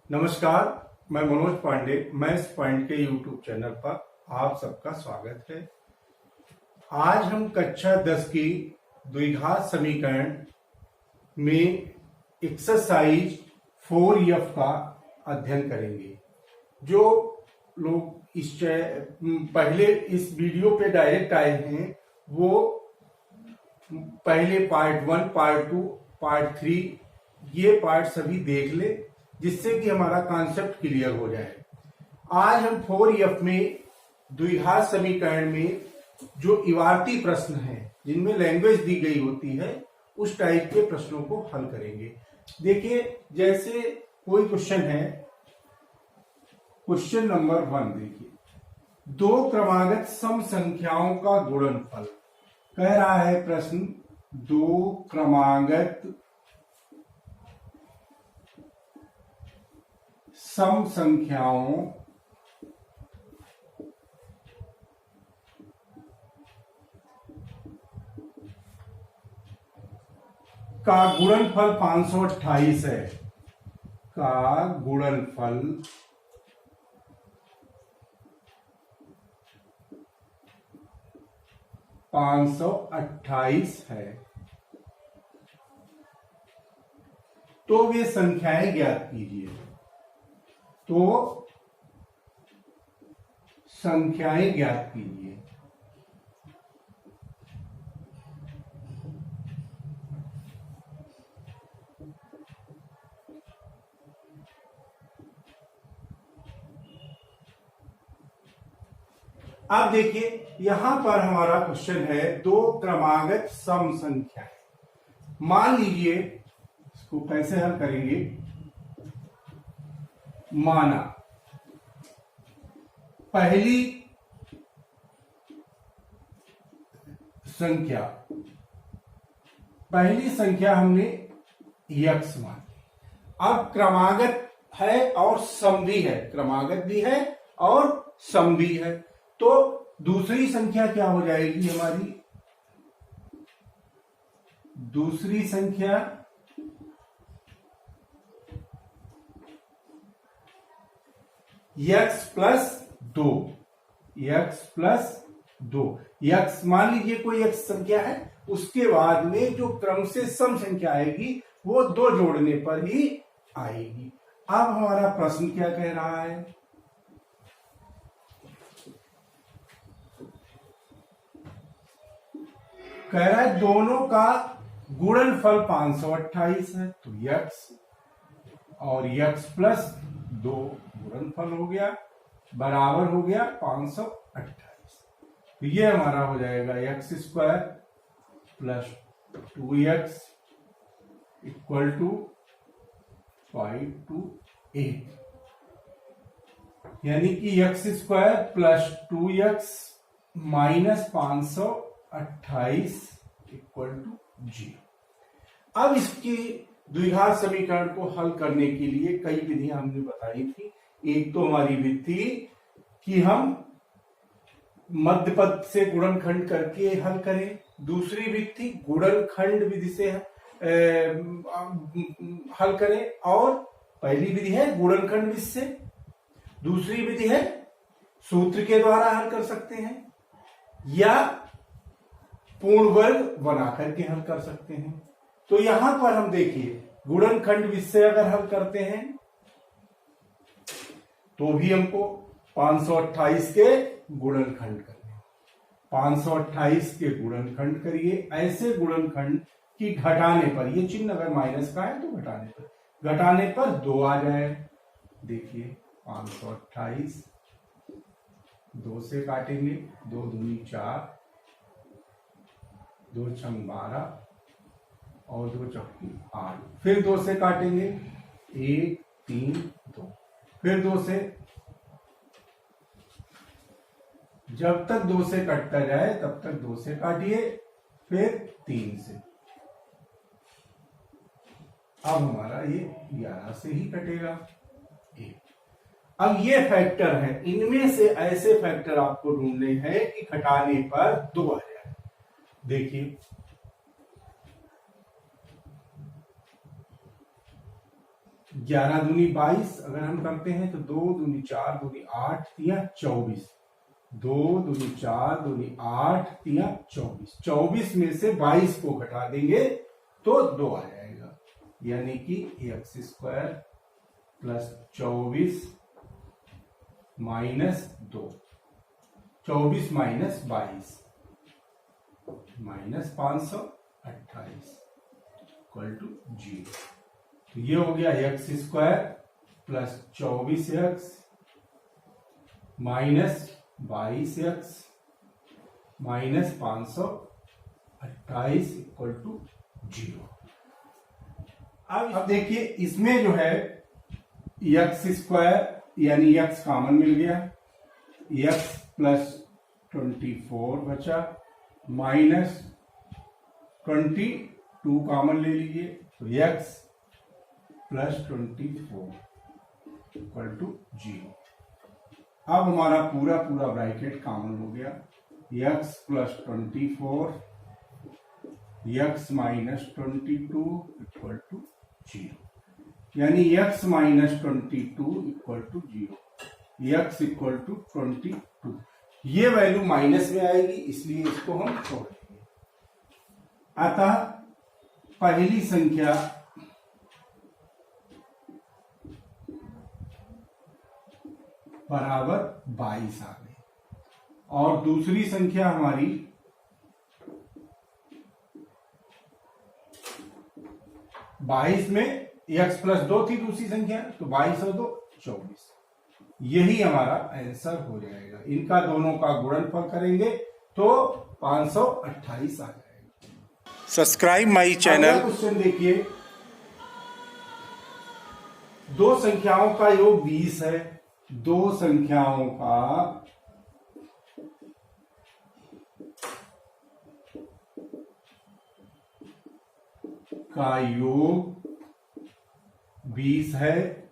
नमस्कार, मैं Manoj Pandey maths point के यूट्यूब चैनल पर आप सबका स्वागत है। आज हम कक्षा 10 की द्विघात समीकरण में एक्सरसाइज 4F का अध्ययन करेंगे। जो लोग पहले इस वीडियो पे डायरेक्ट आए हैं वो पहले पार्ट 1, पार्ट 2, पार्ट 3 ये पार्ट सभी देख ले, जिससे कि हमारा कॉन्सेप्ट क्लियर हो जाए। आज हम 4F में द्विघात समीकरण में जो इबारती प्रश्न हैं जिनमें लैंग्वेज दी गई होती है उस टाइप के प्रश्नों को हल करेंगे। देखिए, जैसे कोई क्वेश्चन है, क्वेश्चन नंबर 1 देखिए, दो क्रमागत सम संख्याओं का गुणनफल। कह रहा है प्रश्न, दो क्रमागत सम संख्याओं का गुणनफल 528 है। का गुणनफल 528 है। तो वे संख्याएं ज्ञात कीजिए। तो संख्याएं ज्ञात कीजिए। अब देखिए, यहां पर हमारा क्वेश्चन है दो क्रमागत सम संख्याएं। मान लीजिए, इसको कैसे हल करेंगे। माना पहली संख्या हमने यक्स मानी। अब क्रमागत है और सम भी है, क्रमागत भी है और सम भी है। तो दूसरी संख्या क्या हो जाएगी हमारी? दूसरी संख्या x plus 2। X plus 2। X मान लीजिए कोई यक्स संख्या है, उसके बाद में जो क्रम से सम संख्या आएगी वो दो जोड़ने पर ही आएगी। अब हमारा प्रश्न क्या कह रहा है? कह रहा है दोनों का गुणनफल 528 है। तो यक्स और यक्स प्लस 2 गुणनफल हो गया, बराबर हो गया 528। तो ये हमारा हो जाएगा x square plus 2x equal to 528, यानी कि x square plus 2x minus 528 equal to 0। अब इसकी द्विघात समीकरण को हल करने के लिए कई विधियां हमने बताई थी। एक तो हमारी विधि थी कि हम मध्यपद से गुणनखंड करके हल करें। दूसरी विधि थी गुणनखंड विधि से हल करें, और पहली विधि है गुणनखंड विधि से। दूसरी विधि है सूत्र के द्वारा हल कर सकते हैं, या पूर्ण वर्ग बनाकर के हल कर सकते हैं। तो यहां पर हम देखिए, गुणनखंड विधि से अगर हल करते हैं तो भी हमको 528 के गुणनखंड करने। 528 के गुणनखंड करिए। ऐसे गुणनखंड की घटाने पर, ये चिन्ह अगर माइनस का है तो घटाने पर 2 आ जाए। देखिए 528 2 से काटेंगे, 2 दूनी 4, 2 छंग 12 और 2 चौकी 8। फिर 2 से काटेंगे, 1 3 2। फिर 2 से, जब तक 2 से कटता जाए तब तक 2 से काटिए, फिर 3 से। अब हमारा ये 11 से ही कटेगा 1। अब ये फैक्टर है, इनमें से ऐसे फैक्टर आपको ढूंढने हैं कि घटाने पर 2 आ जाए। देखिए, 11 दूनी 22 अगर हम करते हैं तो 2 दूनी 4 दूनी 8 तिया 24, 2 दूनी 4 दूनी 8 तिया 24, 24 में से 22 को घटा देंगे तो 2 आ जाएगा, यानी कि x square plus 24 minus 2, 24 minus 22 minus 528 equal to 0। तो ये हो गया x square plus 24x minus 22x minus 528 equal to 0। अब देखिए इसमें जो है एक्स स्क्वायर यानी एक्स कॉमन मिल गया, एक्स प्लस 24 बचा माइनस 22 कॉमन ले लीजिए तो एक्स प्लस 24 इक्वल टू 0। अब हमारा पूरा ब्रैकेट कॉमन हो गया, x plus 24 x minus 22 equal to 0, यानी x minus 22 equal to 0, x equal to 22। ये वैल्यू माइनस में आएगी इसलिए इसको हम छोड़ देंगे। अतः पहली संख्या बराबर 22 आ गई और दूसरी संख्या हमारी बाईस में एक्स प्लस 2 थी दूसरी संख्या, तो 22 और 2 24, यही हमारा आंसर हो जाएगा। इनका दोनों का गुणनफल करेंगे तो 528 आ जाएगा। Subscribe my channel. क्वेश्चन देखिए, दो संख्याओं का योग 20 है, दो संख्याओं का योग 20 है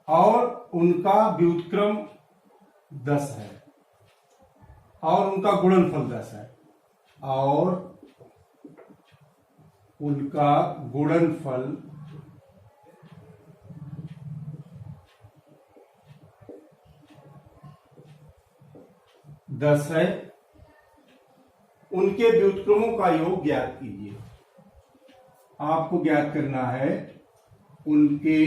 और उनका व्युत्क्रम 10 है और उनका गुणनफल 10 है और उनका गुणनफल 10 है। उनके व्युत्क्रमों का योग ज्ञात कीजिए। आपको ज्ञात करना है उनके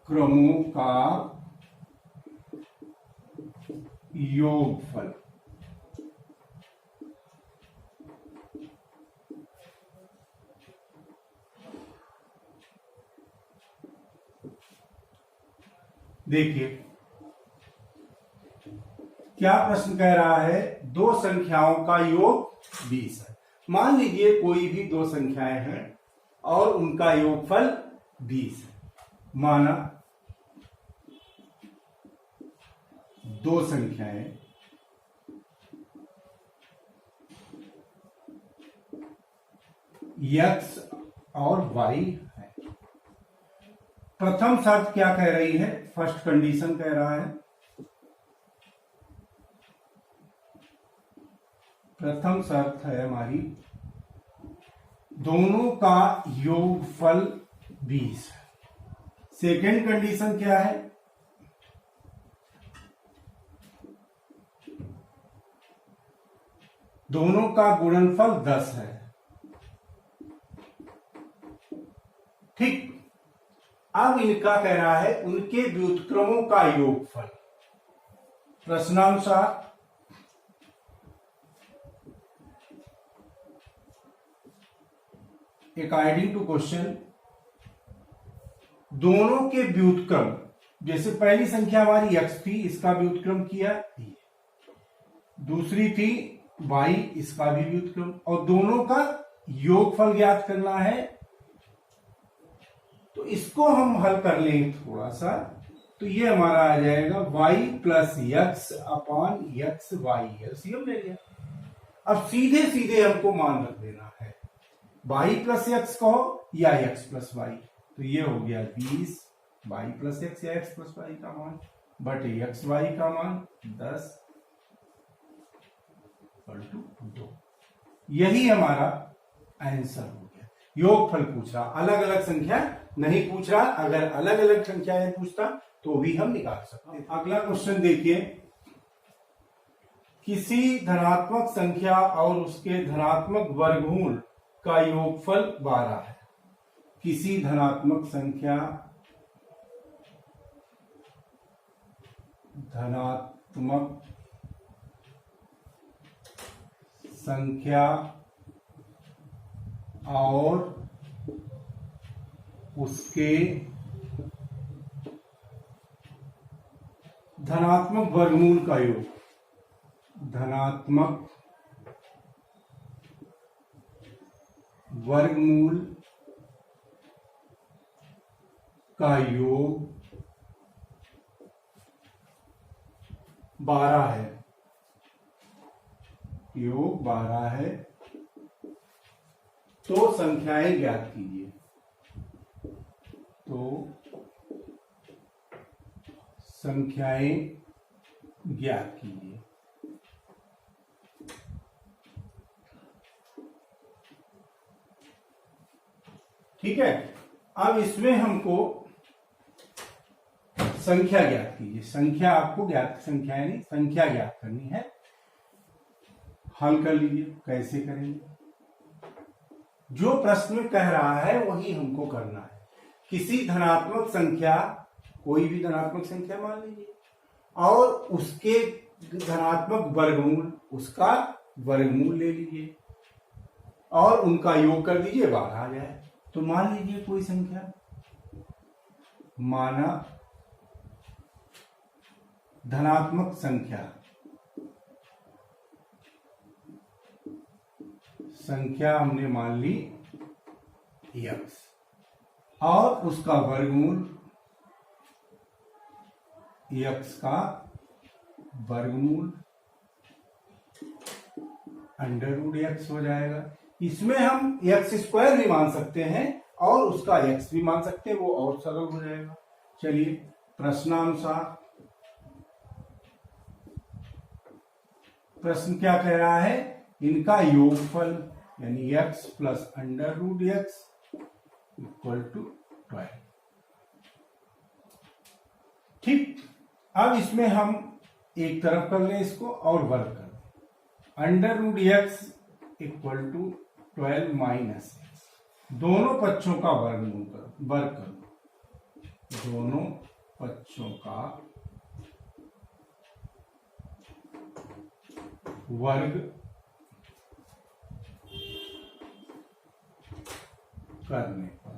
व्युत्क्रमों का योगफल। देखिए क्या प्रश्न कह रहा है, दो संख्याओं का योग 20 है। मान लीजिए कोई भी दो संख्याएं हैं और उनका योगफल 20 है। माना दो संख्याएं x और y है। प्रथम शर्त क्या कह रही है, फर्स्ट कंडीशन कह रहा है, प्रथम शर्त है हमारी दोनों का योगफल 20 है। सेकेंड कंडीशन क्या है, दोनों का गुणनफल 10 है। ठीक, अब इनका कह रहा है उनके व्युत्क्रमों का योगफल। प्रश्नानुसार अकॉर्डिंग टू क्वेश्चन, दोनों के व्युत्क्रम, जैसे पहली संख्या हमारी x थी, इसका व्युत्क्रम किया, दूसरी थी y, इसका भी व्युत्क्रम, और दोनों का योगफल ज्ञात करना है। तो इसको हम हल कर लेंगे थोड़ा सा, तो ये हमारा आ जाएगा y plus x upon x y, LCM ले लिया। अब सीधे सीधे हमको मान रख देना है, y प्लस एक्स कहो या x प्लस वाई, तो ये हो गया 20 y प्लस एक्स या x प्लस वाई का मान बटे एक्स वाई का मान 10 इक्वल टू 2। यही हमारा आंसर हो गया। योगफल पूछ रहा, अलग अलग संख्या नहीं पूछ रहा। अगर अलग अलग संख्याएं पूछता तो भी हम निकाल सकते। अगला क्वेश्चन देखिए, किसी धनात्मक संख्या और उसके धनात्मक वर्गमूल का योगफल 12 है। किसी धनात्मक संख्या और उसके धनात्मक वर्गमूल का योग, धनात्मक वर्गमूल का योग 12 है। योग 12 है तो संख्याएं ज्ञात कीजिए। तो संख्याएं ज्ञात कीजिए। ठीक है, अब इसमें हमको संख्या ज्ञात कीजिए। संख्या आपको ज्ञात, संख्या नहीं, संख्या ज्ञात करनी है। हल कर लीजिए। कैसे करेंगे? जो प्रश्न में कह रहा है वही हमको करना है। किसी धनात्मक संख्या, कोई भी धनात्मक संख्या मान लीजिए, और उसके धनात्मक वर्गमूल, उसका वर्गमूल ले लीजिए और उनका योग कर दीजिए, 12 आ जाए। तो मान लीजिए कोई संख्या, माना धनात्मक संख्या हमने मान ली x, और उसका वर्गमूल, x का वर्गमूल √x हो जाएगा। इसमें हम x² भी मान सकते हैं और उसका x भी मान सकते हैं, वो और सरल हो जाएगा। चलिए, प्रश्नानुसार प्रश्न क्या कह रहा है? इनका योगफल यानी x plus √x equal to 12। ठीक, अब इसमें हम एक तरफ कर लें इसको और वर्ग कर दें। √x equal to 12 minus x, दोनों पक्षों का वर्ग करो। दोनों पक्षों का वर्ग करने पर,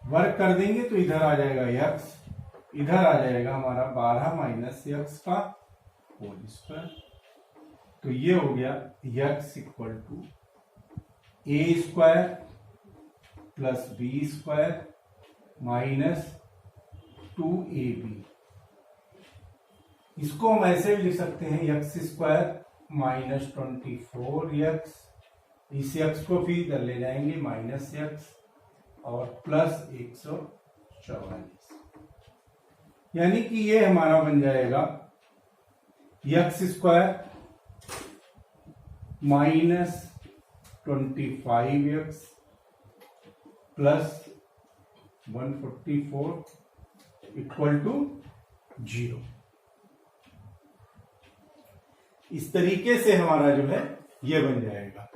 वर्ग कर देंगे तो इधर आ जाएगा x, इधर आ जाएगा हमारा 12 माइनस x का होल स्क्वायर। तो ये हो गया x equal to a² plus b² minus 2ab। इसको हम ऐसे भी लिख सकते हैं x² माइनस 24x, इस x को फिर इधर ले जाएंगे माइनस x और प्लस 144, यानी कि ये हमारा बन जाएगा x² minus 25x plus 144 equal to 0। इस तरीके से हमारा जो है ये बन जाएगा।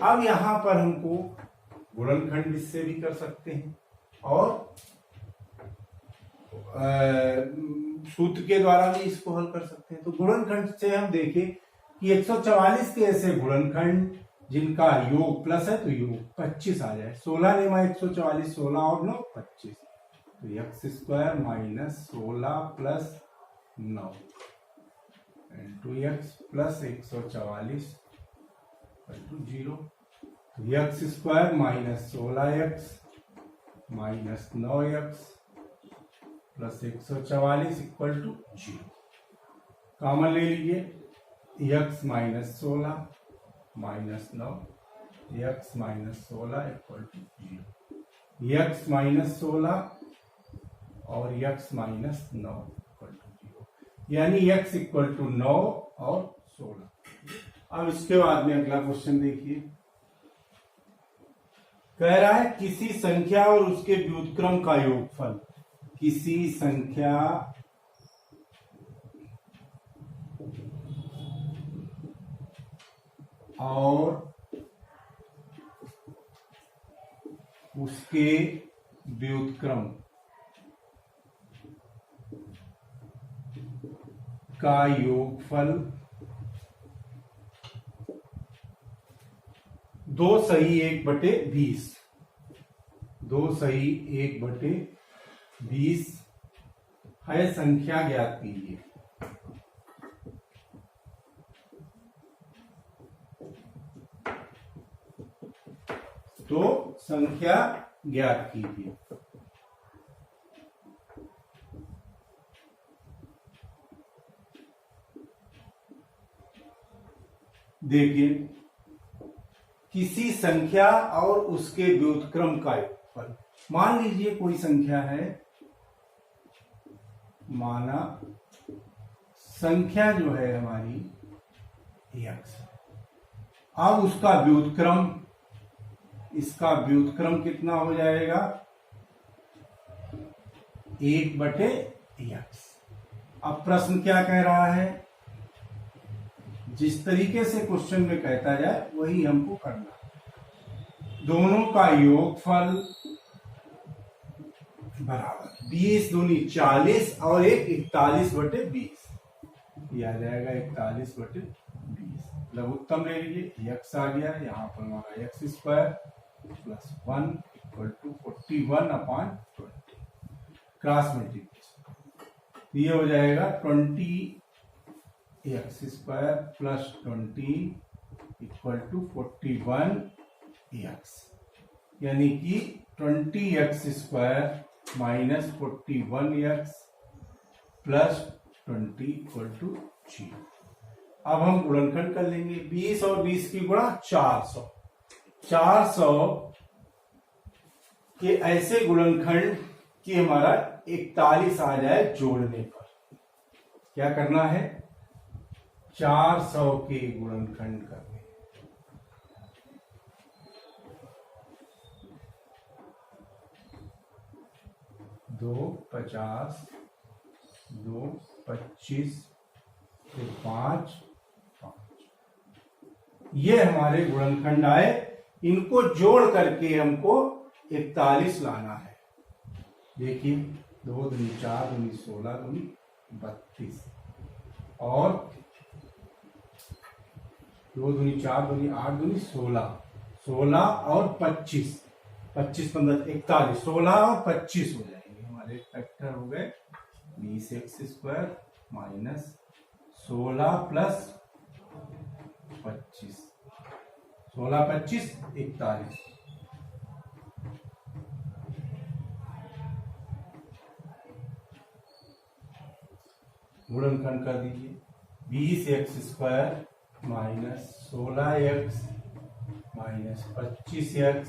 अब यहां पर हमको गुणनखंड इससे भी कर सकते हैं और सूत्र के द्वारा भी इसको हल कर सकते हैं। तो गुणनखंड से हम देखें कि 144 के ऐसे गुणनखंड जिनका योग प्लस है तो योग 25 आ जाए। 16 ने 144, 16 और 9 25, तो x² minus 16 plus 9 into x plus 144 to 0। x² minus 16x minus 9x plus 144 equal to 0। Common ले लीजिए, x minus 16 minus 9, x minus 16 equal to 0। x minus 16 और x माइनस 9 इक्वल टू 0, यानी x इक्वल टू 9 और 16। अब इसके बाद में अगला क्वेश्चन देखिए, कह रहा है किसी संख्या और उसके व्युत्क्रम का योगफल। किसी संख्या और उसके व्युत्क्रम का योगफल 2 सही 1/20। 2 सही 1/20 है संख्या, ज्ञात कीजिए। तो संख्या ज्ञात कीजिए। देखिए, किसी संख्या और उसके व्युत्क्रम का योगफल। मान लीजिए कोई संख्या है, माना संख्या जो है हमारी x, अब उसका व्युत्क्रम, इसका व्युत्क्रम कितना हो जाएगा 1/x। अब प्रश्न क्या कह रहा है, जिस तरीके से क्वेश्चन में कहता जाए वही हमको करना है। दोनों का योगफल बराबर 20 दूनी 40 और 41/20, यह आ जाएगा 41/20। लघुत्तम ले लीजिए, x आ गया, यहाँ पर हमारा x² + 1 = 41/20। क्रॉस मल्टीप्लिकेशन, ये हो जाएगा 20x² + 20 = 41x, यानी कि 20x² - 41x + 20 = 0। अब हम गुणनखंड कर लेंगे। 20 और 20 की गुणा 400। 400 के ऐसे गुणनखंड कि हमारा 41 आ जाए जोड़ने पर। क्या करना है, 400 के गुणनखंड करने। दो 50, 2 25, फिर 5 5, ये हमारे गुणनखंड आए। इनको जोड़ करके हमको 41 लाना है। देखिए, 2 दूनी 4 दूनी 16 दूनी 32 और 2 दूनी 4 दूनी 8 दूनी 16, 16 और 25, 25 15 41, 16 और 25 हो जाएंगे हमारे फैक्टर हो गए 20x² - 16 + 25, 16 25 41। गुणनखंड कर दीजिए, 20x² - 16x - 25x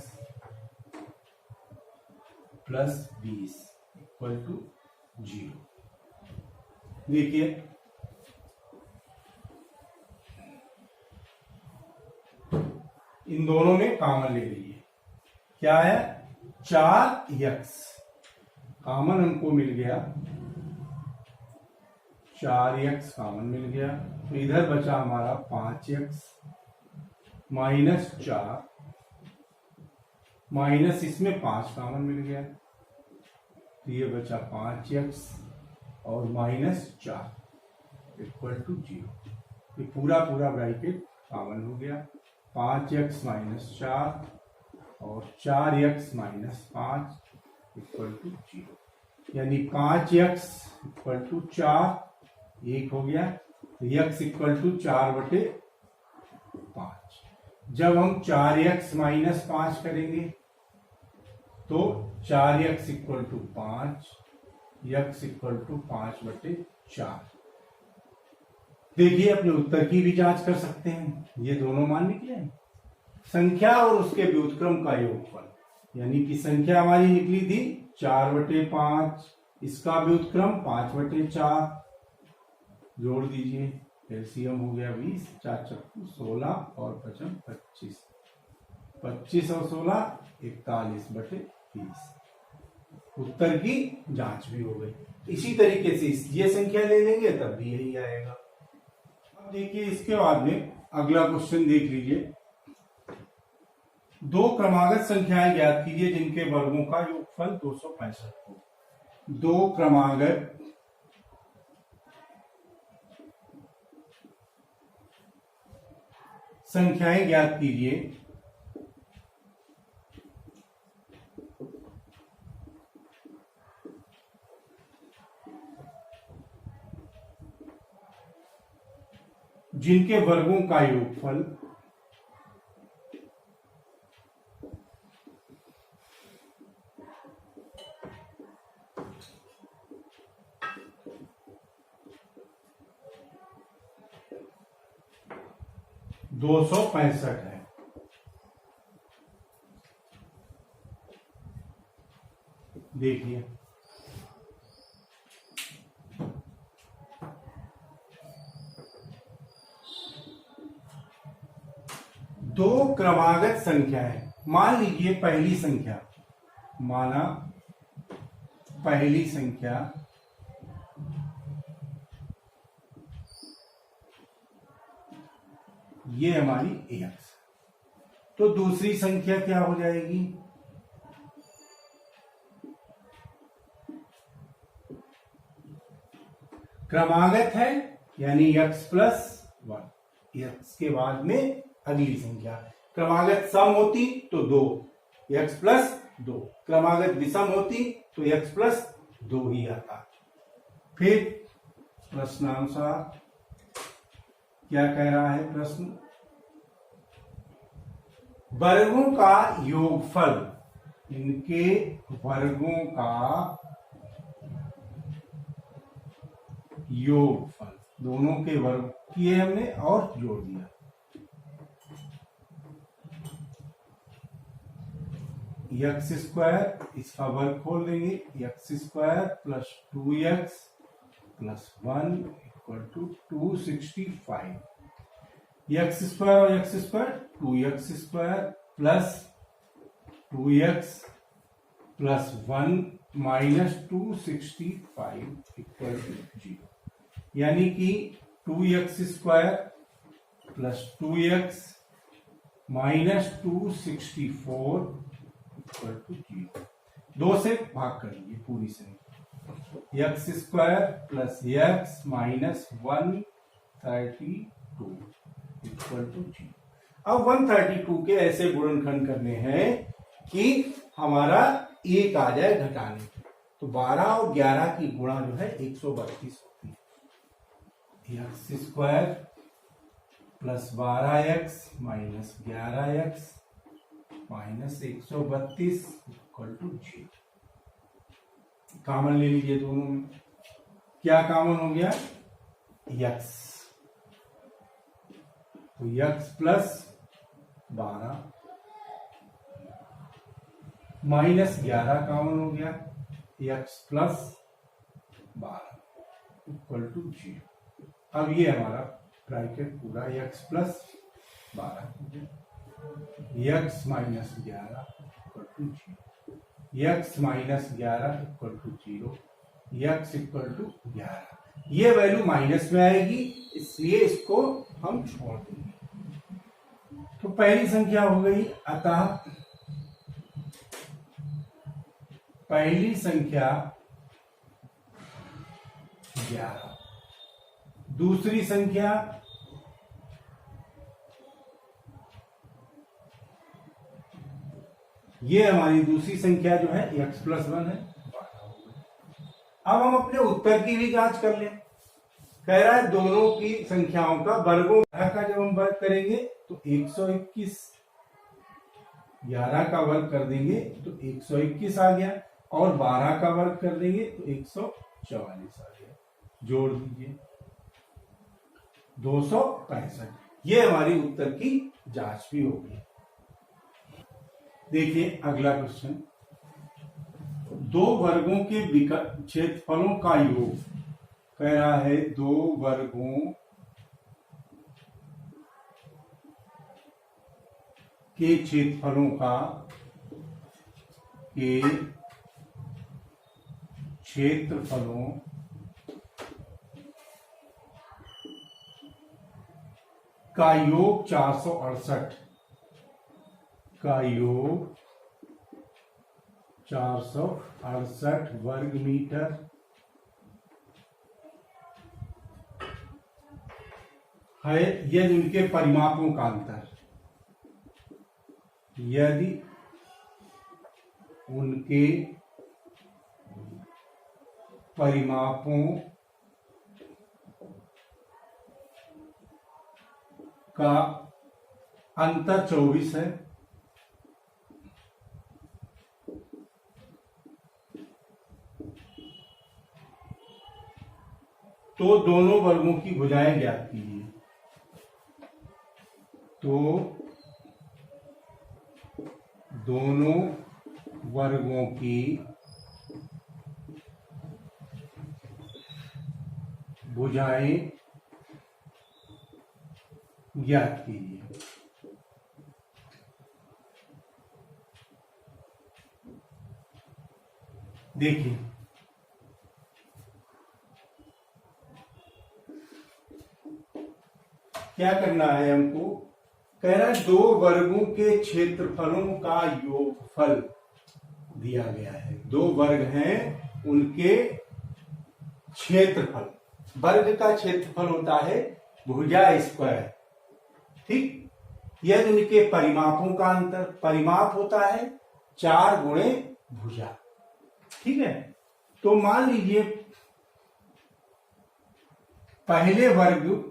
+ 20 = 0। देखिए, इन दोनों में कॉमन ले लीजिए। क्या है, 4x कॉमन हमको मिल गया, 4x कॉमन मिल गया, तो इधर बचा हमारा 5x - 4 माइनस इसमें 5 कॉमन मिल गया, तो ये बचा 5x और -4 = 0। ये पूरा ब्रैकेट कॉमन हो गया। 5x - 4 और 4x - 5 = 0, यानी 5x = 4, 1 हो गया, तो x = 4/5। जब हम 4x - 5 करेंगे तो 4x = 5, x = 5/4। देखिए, अपने उत्तर की भी जांच कर सकते हैं। ये दोनों मान निकले हैं। संख्या और उसके व्युत्क्रम का योगफल, यानी कि संख्या हमारी निकली थी 4/5, इसका व्युत्क्रम 5/4, जोड़ दीजिए एलसीएम हो गया 20, 4 चक्कू 16 और पचम 25, 25 और 16 41/30। उत्तर की जांच भी हो गई। इसी तरीके से ये संख्या ले लेंगे तब भी यही आएगा। अब देखिए इसके बाद में अगला क्वेश्चन देख लीजिए। दो क्रमागत संख्याएं ज्ञात कीजिए जिनके वर्गों का योगफल 265 हो। दो क्रमागत संख्याएं ज्ञात कीजिए जिनके वर्गों का योगफल 265 है। देखिए दो क्रमागत संख्याएं, मान लीजिए पहली संख्या, माना पहली संख्या ये हमारी x, तो दूसरी संख्या क्या हो जाएगी? क्रमागत है यानी x+1, x के बाद में अगली संख्या। क्रमागत सम होती तो 2, x+2, क्रमागत विषम होती तो x+2 ही आता। फिर प्रश्नानुसार क्या कह रहा है प्रश्न? वर्गों का योगफल, इनके वर्गों का योगफल, दोनों के वर्ग किए हमने और जोड़ दिया। x², इसका वर्ग खोल देंगे, x² + 2x + 1 = 265। x² और x² 2x² + 2x + 1 - 265 = 0, यानी कि 2x² + 2x - 264 = 0। 2 से भाग कर लीजिए पूरी संख्या। x² + x - 132 = 0। अब 132 के ऐसे गुणनखंड करने हैं कि हमारा 1 आ जाए घटाने, तो 12 और 11 की गुणा जो है 132 होती है। x² + 12x - 11x - 132 = 0। कॉमन ले लीजिए दोनों में, क्या कॉमन हो गया? x, तो x + 12 - 11 कॉमन हो गया, x + 12 = 0। अब ये हमारा ब्रैकेट पूरा x + 12 हो गया, x - 11 = 0, x - 11 = 0, x = 11। ये वैल्यू माइनस में आएगी, इसलिए इसको हम छोड़ देंगे। तो पहली संख्या हो गई, अतः पहली संख्या 11। दूसरी संख्या ये हमारी दूसरी संख्या जो है x + 1 है। अब हम अपने उत्तर की भी जांच कर लें। कह रहा है दोनों की संख्याओं का वर्गों का जब हम वर्ग करेंगे तो 121, 11 का वर्ग कर देंगे तो 121 आ गया, और 12 का वर्ग कर देंगे तो 144 आ गया। जोड़ दीजिए 265। ये हमारी उत्तर की जांच भी होगी। देखिए अगला क्वेश्चन, दो वर्गों के क्षेत्रफलों का योग। कह रहा है दो वर्गों के क्षेत्रफलों का योग 468 वर्ग मीटर है यदि उनके परिमापों का अंतर, यदि उनके परिमापों का अंतर 24 है, तो दोनों वर्गों की भुजाएं ज्ञात कीजिए। तो दोनों वर्गों की भुजाएं ज्ञात कीजिए। देखिए, क्या करना है हमको, कह रहा है दो वर्गों के क्षेत्रफलों का योगफल दिया गया है। दो वर्ग हैं, उनके क्षेत्रफल, वर्ग का क्षेत्रफल होता है भुजा स्क्वायर, ठीक। यदि उनके परिमापों का अंतर, परिमाप होता है 4 गुणे भुजा, ठीक है। तो मान लीजिए पहले वर्ग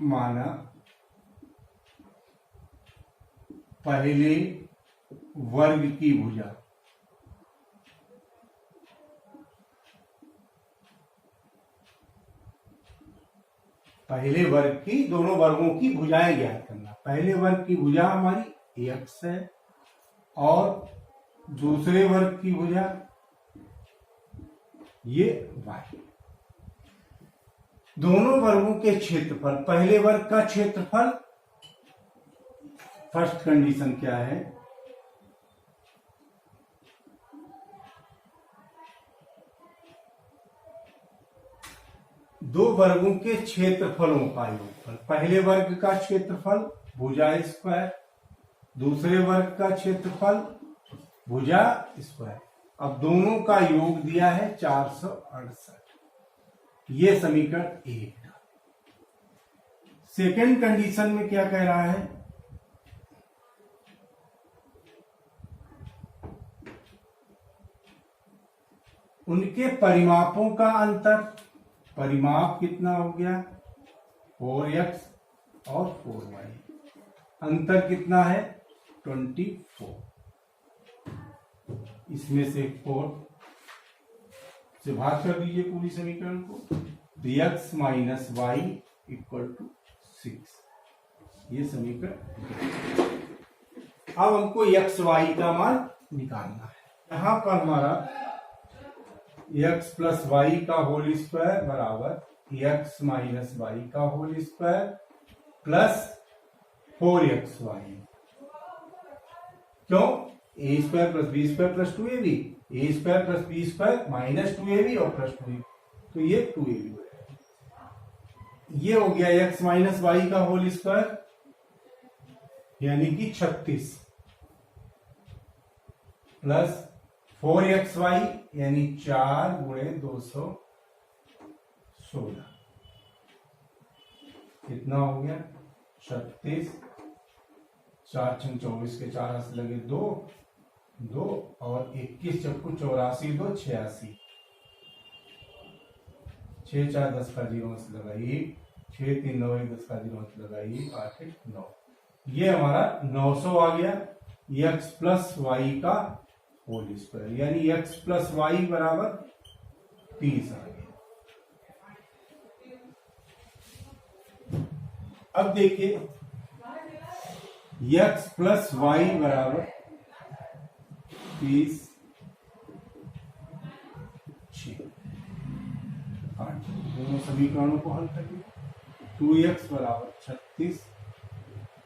माना, पहले वर्ग की भुजा पहले वर्ग की, दोनों वर्गों की भुजाएं ज्ञात करना। पहले वर्ग की भुजा हमारी x है और दूसरे वर्ग की भुजा ये y। दोनों वर्गों के क्षेत्रफल, पहले वर्ग का क्षेत्रफल, फर्स्ट कंडीशन क्या है, दो वर्गों के क्षेत्रफलों का योगफल। पहले वर्ग का क्षेत्रफल भुजा स्क्वायर, दूसरे वर्ग का क्षेत्रफल भुजा स्क्वायर। अब दोनों का योग दिया है 468, ये समीकरण 1। सेकेंड कंडीशन में क्या कह रहा है, उनके परिमापों का अंतर, परिमाप कितना हो गया 4x और 4y, अंतर कितना है 24। इसमें से 4 से भाग कर दीजिए पूरी समीकरण को, तो x minus y equal to 6, ये समीकरण। अब हमको x y का मान निकालना है। यहां पर हमारा x प्लस वाई का होल स्क्वायर बराबर x माइनस वाई का होल स्क्वायर प्लस 4xy। क्यों, a square plus b square plus 2ab, a square plus b square minus 2ab और प्लस 2ab, तो ये 2ab हो जाएगा। ये हो गया x माइनस वाई का होल स्क्वायर यानी कि 36 प्लस 4xy यानी 4 गुणे 216, कितना हो गया 36, 4 छंग 24 के 4 हाथ लगे 2 और 21 चक्कू 84 2 86, 6 4 10 का 0 से लगाई, 6 3 9 1 10 का 0 से लगाई, 8 1 9, ये हमारा 900 आ गया। x प्लस वाई का होल स्क्वायर यानी x प्लस वाई बराबर 30 आ गया। अब देखिए x प्लस वाई बराबर 30, 8, दोनों समीकरणों को हल करिए। 2x बराबर 36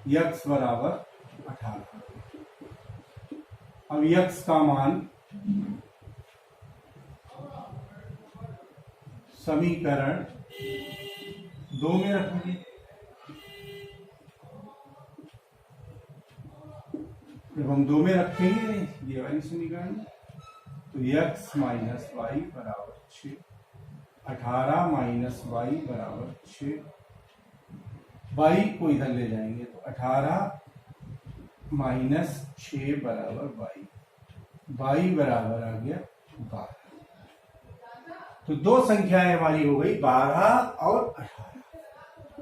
x बराबर 18। अब x का मान समीकरण 2 में रखेंगे। जब हम 2 में रखेंगे ये वाली समीकरण, तो x माइनस वाई बराबर 6, 18 माइनस वाई बराबर 6, वाई को इधर ले जाएंगे तो 18 माइनस 6 बराबर वाई, वाई बराबर आ गया 12। तो दो संख्याएं हमारी हो गई 12 और 18,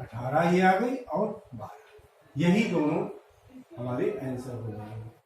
18 ये आ गई और 12, यही दोनों हमारे आंसर हो जाएंगे।